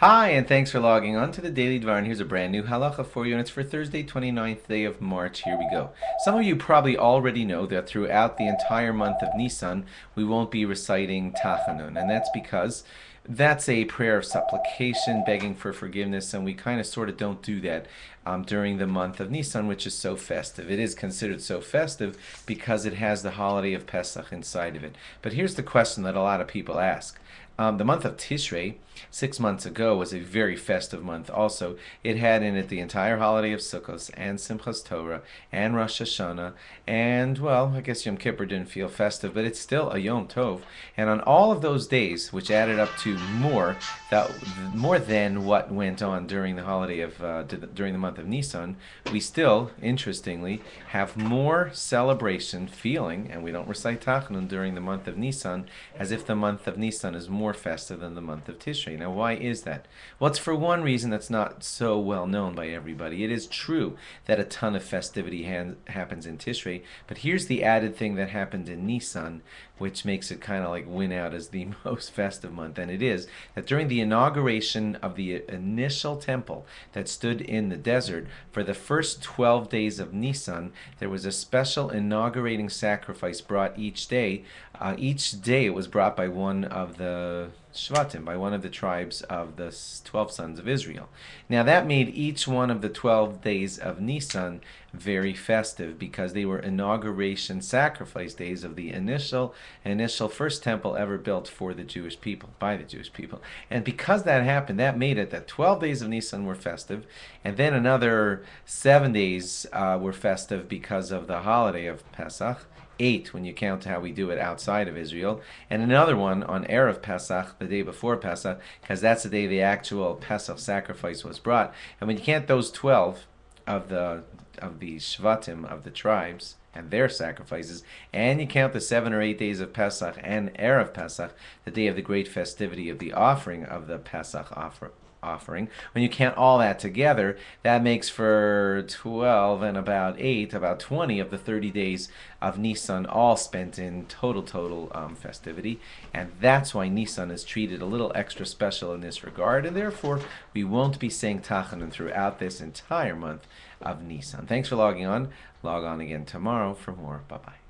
Hi, and thanks for logging on to the Daily Dvar. And here's a brand new halacha for you, and it's for Thursday, 29th day of March. Here we go. Some of you probably already know that throughout the entire month of Nisan, we won't be reciting Tachanun, and that's because that's a prayer of supplication, begging for forgiveness, and we kind of sort of don't do that during the month of Nisan, which is so festive. It is considered so festive because it has the holiday of Pesach inside of it. But here's the question that a lot of people ask. The month of Tishrei, 6 months ago, was a very festive month also. It had in it the entire holiday of Sukkot and Simchas Torah and Rosh Hashanah, and, well, I guess Yom Kippur didn't feel festive, but it's still a Yom Tov. And on all of those days, which added up to more than what went on during the holiday of during the month of Nisan, we still, interestingly, have more celebration feeling, and we don't recite Tachanun during the month of Nisan, as if the month of Nisan is more festive than the month of Tishrei. Now, why is that? Well, it's for one reason that's not so well known by everybody. It is true that a ton of festivity happens in Tishrei, but here's the added thing that happened in Nisan, which makes it kind of like win out as the most festive month. And it is that during the inauguration of the initial temple that stood in the desert, for the first 12 days of Nisan, there was a special inaugurating sacrifice brought each day. Each day it was brought by one of the Shvatim, by one of the tribes of the 12 sons of Israel. Now that made each one of the 12 days of Nisan very festive because they were inauguration sacrifice days of the initial first temple ever built for the Jewish people, by the Jewish people. And because that happened, that made it that 12 days of Nisan were festive, and then another 7 days were festive because of the holiday of Pesach. 8 when you count how we do it outside of Israel, and another one on Erev Pesach, the day before Pesach, because that's the day the actual Pesach sacrifice was brought. And when you count those 12 of the Shvatim of the tribes and their sacrifices, and you count the 7 or 8 days of Pesach and Erev Pesach, the day of the great festivity of the offering of the Pesach offering. When you count all that together, that makes for 12 and about 20 of the 30 days of Nisan, all spent in total festivity. And that's why Nisan is treated a little extra special in this regard, and therefore we won't be saying Tachanun throughout this entire month of Nisan. Thanks for logging on. Log on again tomorrow for more. Bye-bye.